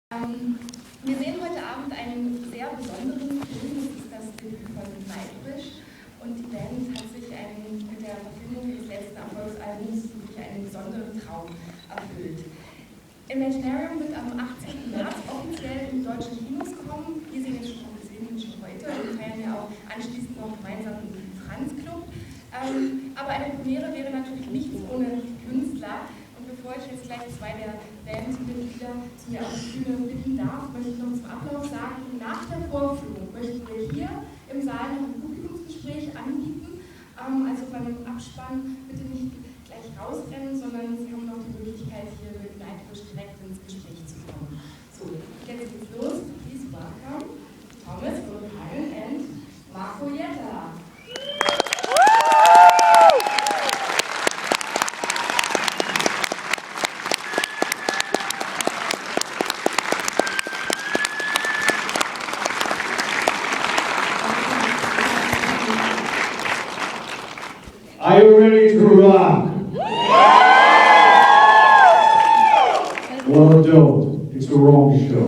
Wir sehen heute Abend einen sehr besonderen Film, das ist das Debüt von Nightwish, und die Band hat sich mit der Verfilmung ihres letzten Erfolgsalbums wirklich einen besonderen Traum erfüllt. Imaginaerum wird am 18. März offiziell in die deutschen Kinos kommen. Wir sehen es schon heute und feiern ja auch anschließend noch gemeinsam im Franz-Club. Aber eine Premiere wäre natürlich nichts ohne Künstler. Bevor ich jetzt gleich zwei der Bandmitglieder zu mir auf die Bühne bitten darf, möchte ich noch zum Ablauf sagen, nach der Vorführung möchten wir hier im Saal noch ein Publikumsgespräch anbieten. Also beim Abspann bitte nicht gleich rausrennen, sondern Sie haben noch die Möglichkeit, hier mit Nightwish direkt ins Gespräch zu kommen. So, jetzt geht's los. Please welcome Thomas and Marco Jetta. Are you ready to rock? Well, don't. It's the wrong show.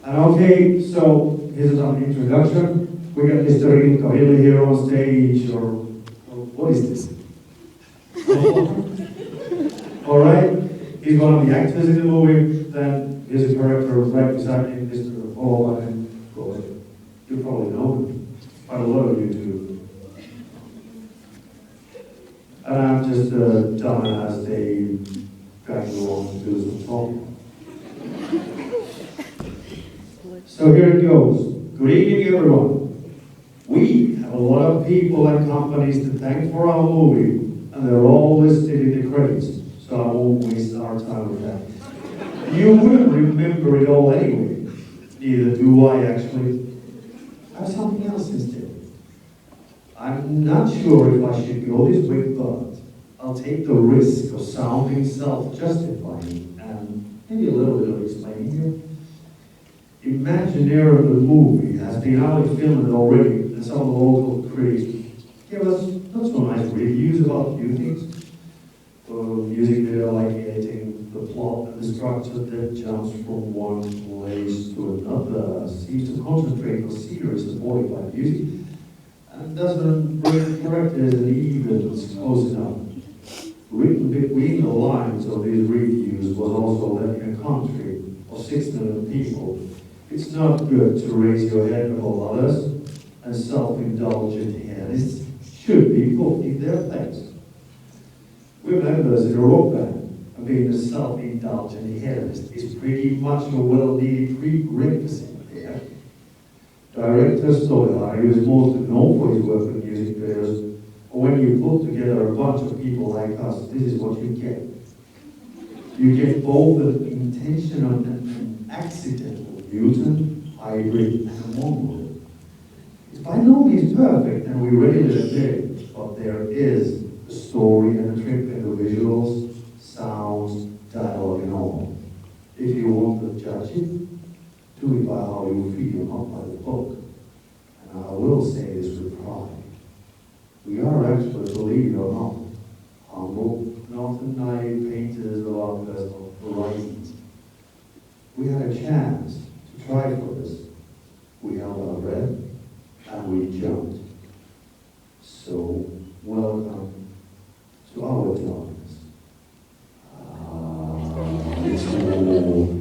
And okay, so here's an introduction. We got Mr. Rinco here on stage, or what is this? Alright, he's one of the actors in the movie. Then here's a character right beside him, Mr. Hall, and you probably know him. Quite a lot of you do. And I'm just a dumbass they drag along to do some talking. So here it goes. Good evening, everyone. We have a lot of people and companies to thank for our movie, and they're all listed in the credits, so I won't waste our time with that. You wouldn't remember it all anyway. Neither do I, actually. I have something else instead. I'm not sure if I should go this way, but I'll take the risk of sounding self-justifying and maybe a little bit of explaining here. Imagineerum, the movie, has been out of film already, and some of the local critics gave us not so nice reviews about a few things. Music video like editing, the plot and the structure that jumps from one place to another seems to concentrate on serious and modified music, and doesn't bring characters and events close enough. Written between the lines of these reviews was also that in a country of 6 million people, it's not good to raise your head above others, and self-indulgent headists should be put in their place. We're members in a rock band, and being a self-indulgent hedonist is pretty much a well-needed prerequisite there. Director Stoddard, who is most known for his work with music videos, or when you put together a bunch of people like us, this is what you get. You get both an intentional and an accidental mutant, hybrid, and a mongrel. It's by no means perfect, and we readily admit, but there is a story and a trip in the visuals, sounds, dialogue, and all. If you want to judge it, do it by how you feel, not by the book. And I will say this with pride. We are actually, believe it or not, humble, not naive painters of our personal horizons. We had a chance to try for this. We held our breath and we jumped. So, welcome to our darkness. It's warm.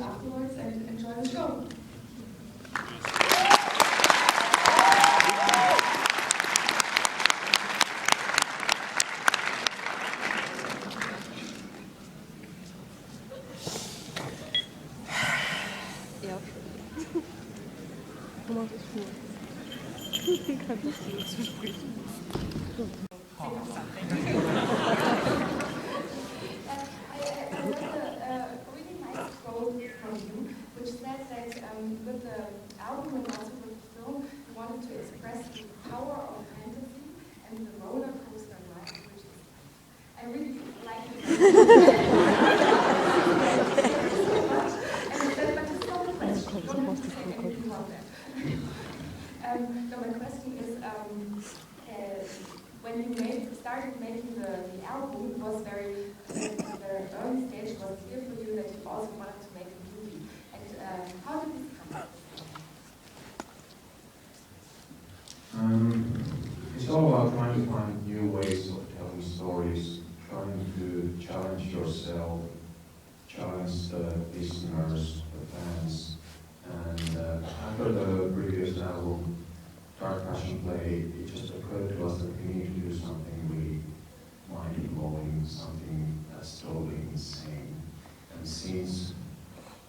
Afterwards and enjoy the show. Which said that with the album and also with the film, we wanted to express the power of fantasy and the roller coaster ride, which is life. I really like it. And to to say anything about that. No, my question is, when you started making the album, it was very, at the early stage, it was clear for you that you also wanted to make a movie. And how did this come up? It's all about trying to find new ways of telling stories, trying to challenge yourself, challenge the listeners, the fans. And after the previous album, Dark Passion Play, it just occurred to us that we need to do something really mind-blowing, something that's totally insane. And since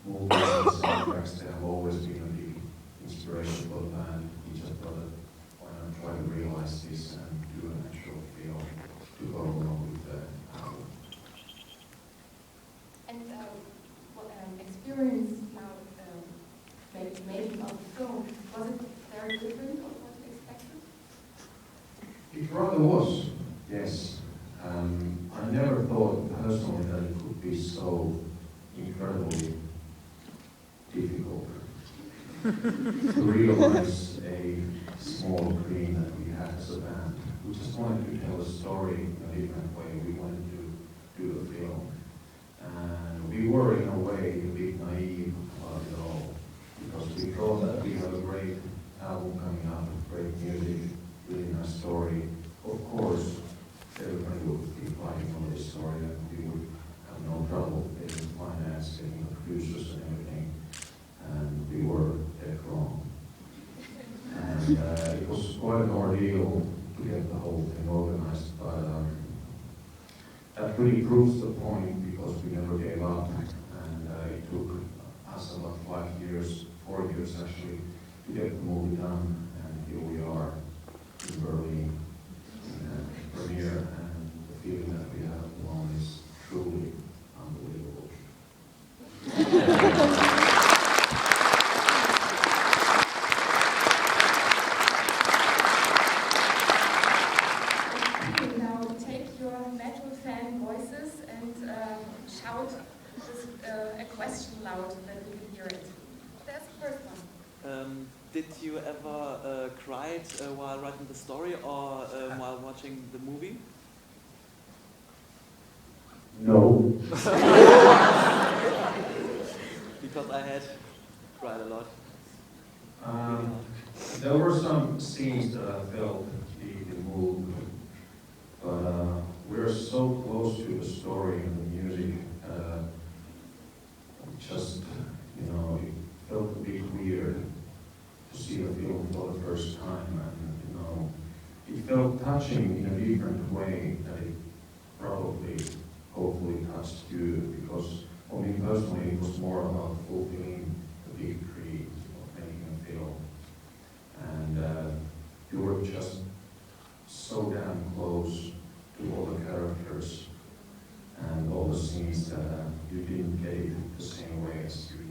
movies and soundtracks, they have always been a big inspiration for the band, we just thought that why not try to realize this and do an actual film to go along with the album. And experience now making of the film, was it very different from what you expected? It rather was, yes. I never thought personally that it could be so incredibly difficult to realize a small dream that we had as a band. We just wanted to tell a story in a different way. We wanted to do a film. And we were, in a way, a bit naive about it all. Because we thought that we had a great album coming up, great music, really nice story. Of course, everybody would be fighting for this story and we would have no trouble getting finance, getting producers and everything. And we were dead wrong. And it was quite an ordeal to get the whole thing organized, but that really proves the point because we never gave up. And it took us about 4 years actually, to get the movie done, and here we are in Berlin, premiere, and the feeling that we have alone is truly unbelievable. Now take your metal fan voices and shout this, a question loud that we can hear it. That's the first one. Did you ever cry while writing the story or while watching the movie? No. Because I had cried a lot. There were some scenes that I felt deeply moved, but we're so close to the story and the music, just, you know, it felt a bit weird to see the film for the first time, and, you know, it felt touching in a different way that it probably, hopefully touched you, because for me personally it was more about fulfilling the big dream of making a film. And you were just so damn close to all the characters and all the scenes that you didn't get it the same way as you did.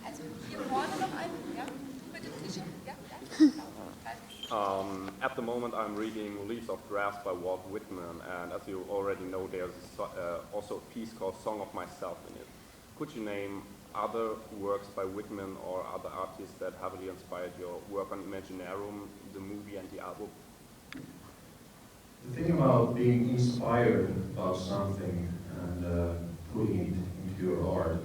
Also hier vorne noch ein, ja, mit dem T-Shirt, ja, At the moment I'm reading Leaves of Grass by Walt Whitman, and as you already know there's also a piece called Song of Myself in it. Could you name other works by Whitman or other artists that heavily inspired your work on Imaginaerum, the movie and the album? The thing about being inspired about something and putting it into your art,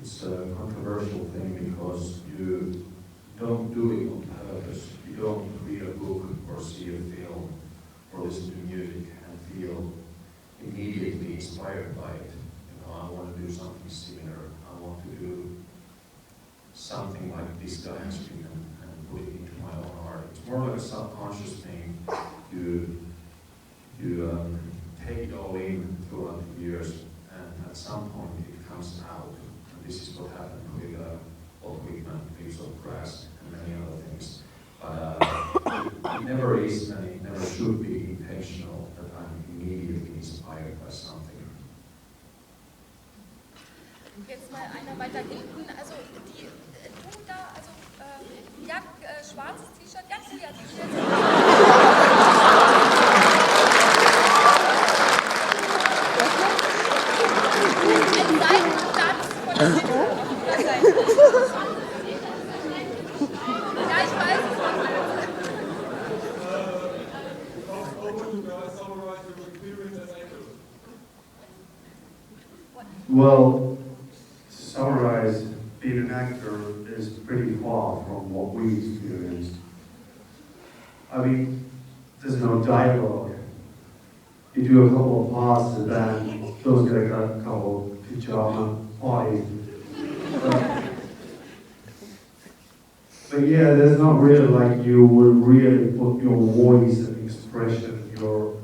it's a controversial thing because you don't do it on purpose. You don't read a book or see a film or listen to music and feel immediately inspired by it. You know, I want to do something similar. I want to do something like this guy has been and put it into my own art. It's more like a subconscious thing. You take it all in throughout the years, and at some point it comes out. And this is what happened with Walt Whitman, Leaves of Grass, and many other things. But it never is, and it never should be intentional that I'm immediately inspired by something. Jetzt mal einer weiter hinten, also die du da, also schwarzes T-Shirt, ja, Ein Seitensatz von Well, to summarize, being an actor is pretty far from what we experienced. I mean, there's no dialogue. You do a couple of parts and then those get a couple of pajama parties. But yeah, there's not really like you would really put your voice and expression, your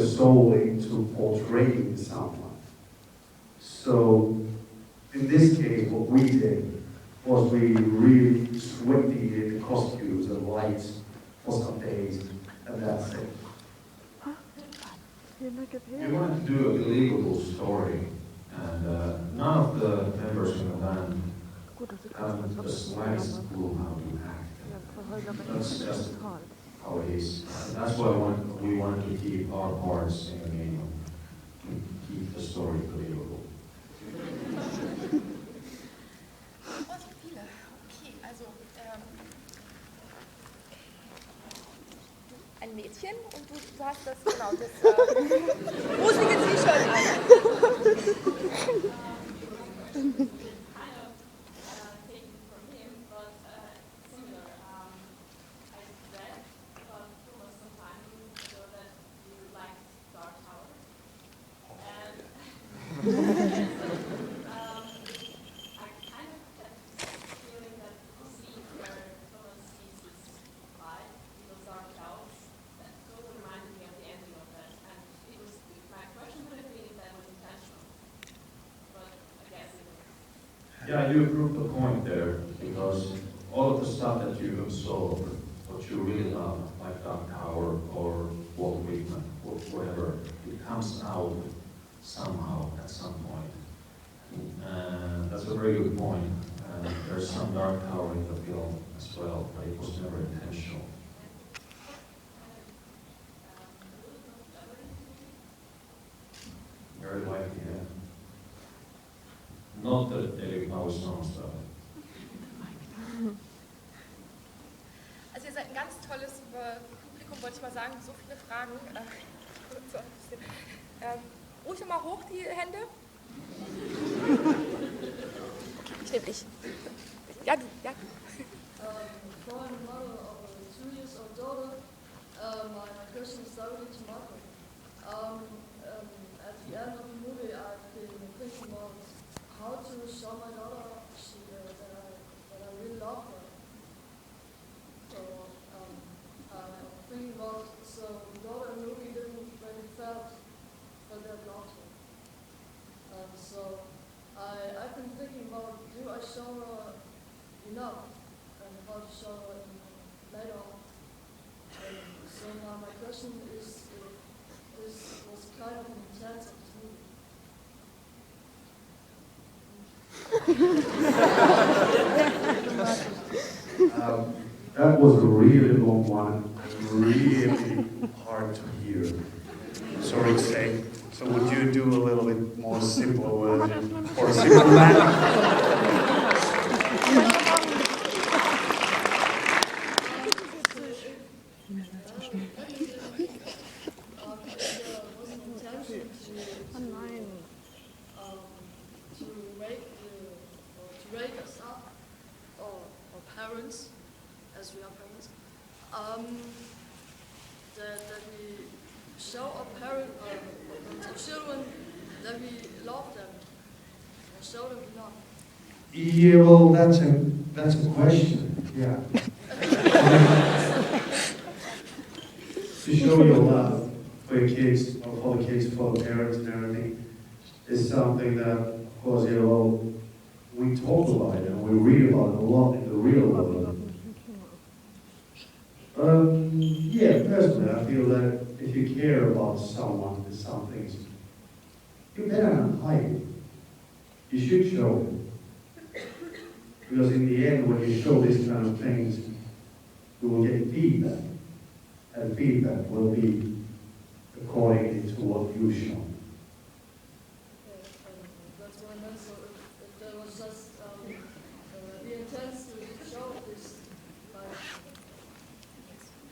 soul into portraying someone. So in this case, what we did was we really sweaty the costumes and lights for some days, and that's it. We wanted to do a believable story, and none of the members in the band have the slightest clue how to act. That's just how it is. And that's why we wanted to keep our parts in the game, to keep the story believable. Oh, so viele. Okay, also ein Mädchen und du hast das, genau, das gruselige T-Shirt an. Yeah, you proved the point there, because all of the stuff that you absorb, what you really love, like Dark Tower or Walt Whitman, or whatever, it comes out somehow at some point. And that's a very good point. There's some Dark Tower in the film as well, but it was never intentional. Very likely, yeah. Not the David Bowie songs, though. Also ihr seid ein ganz tolles Publikum, wollte ich mal sagen, so viele Fragen. Ruhig mal hoch die Hände. Ich nehme dich. Ja, du, ja. For a mother of a 2-year-old daughter, my question started to Marco. At the end of the movie, I've been thinking about how to show my daughter that I really love her. So I'm thinking about, so the daughter in the movie didn't really felt that loved her. So I've been thinking about, do I show her enough and how to show her later on. So now my question is if this was kind of intense of this movie. That was a really long one, really hard to hear. Sorry to say. So would you do a little bit more simple version or a simple man? To wake us up, or parents, as we are parents, that we show our parents, to children, that we love them, and show them enough. Yeah, well, that's a question. Yeah. To show your love for your kids, or for the kids, for the parents and everything, is something that, of course, yeah, well, we talk about it and we read about it a lot in the real world. Yeah, personally, I feel that if you care about someone and some things, you better not hide it. You should show it. Because in the end, when you show these kind of things, you will get feedback. And feedback will be according to what you show. That's what I meant. So if it was just the intent to show this, but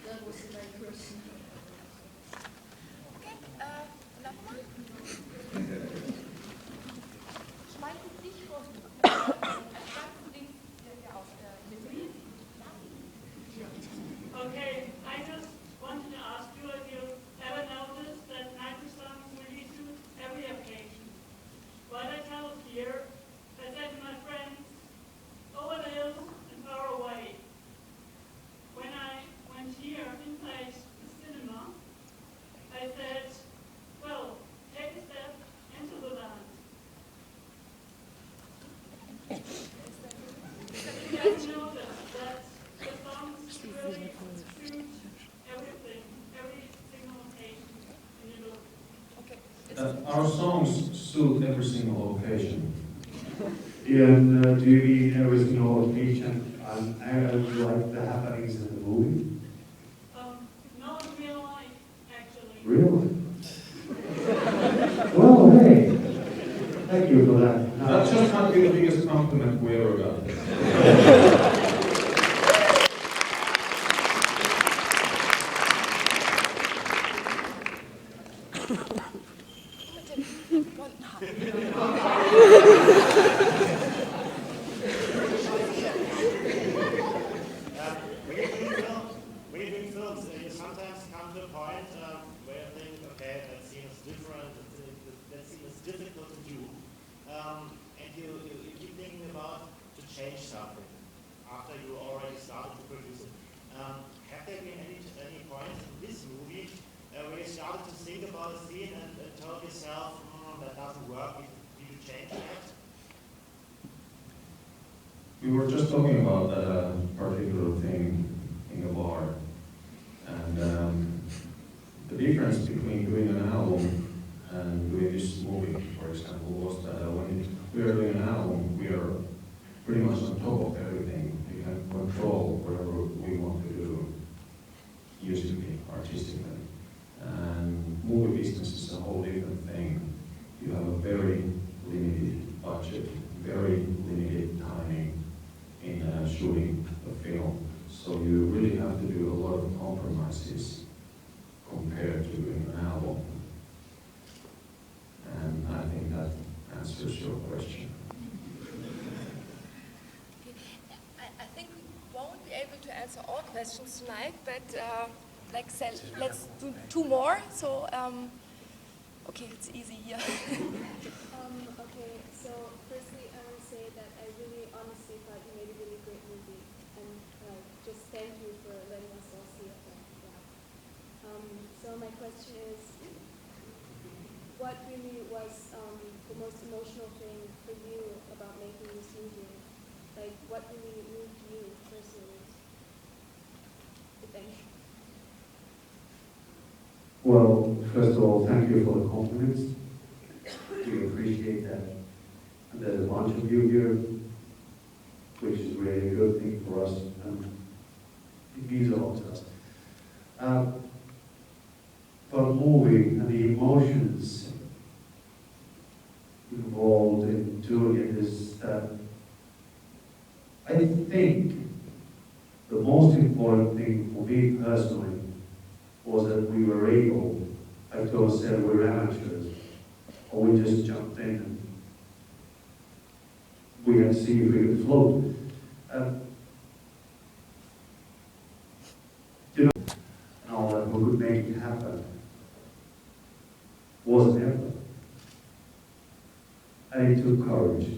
that was the main question. Okay, nochmal. Schmeißen Sie sich vor. Ganz links hier auf der Mitte. Okay, I just wanted to ask you if you ever noticed that Nightwish songs release to every occasion. What I tell here, I said to my friends, over the hills and far away. When I went here inside the cinema, I said, well, take a step into the land. You guys noticed that the songs really suit everything, every single occasion in your look. Our songs suit every single occasion. And do you mean every single occasion like the happenings in the movie? No, in real life, actually. Really? Well, hey, thank you for that. That just might be the biggest compliment we ever got. When you're doing films, you sometimes come to a point where you think, okay, that scene is different, that scene is difficult to do, and you keep thinking about to change something after you already started to produce it. Have there been any points in this movie where you started to think about a scene and told yourself, that doesn't work, did you change that? We were just talking about that particular thing in the bar, and the difference between doing an album and doing this movie, for example, was that when we are doing an album, we are pretty much on top of everything. We can control whatever we want to do, musically, artistically. And movie business is a whole different thing. You have a very limited budget, very limited timing in shooting a film. So you really have to do a lot of compromises compared to doing an album. And I think that answers your question. I think we won't be able to answer all questions tonight, but let's do two more. So, okay, it's easy here. Okay, so firstly, I want to say that I really honestly thought you made a really great movie, and just thank you for letting us all see it. So my question is, what really was the most emotional thing for you about making this movie? Like, what really moved you personally? If any. Well, first of all, thank you for the compliments. We appreciate that. And there's a bunch of you here, which is really a good thing for us, and it means a lot to us. But moving and the emotions involved in doing it is that I think the most important thing for me personally was that we were able, like Thomas said, we're amateurs, or we just jumped in and we had to see if we could float. You know, and all that we could make it happen wasn't ever. And it took courage.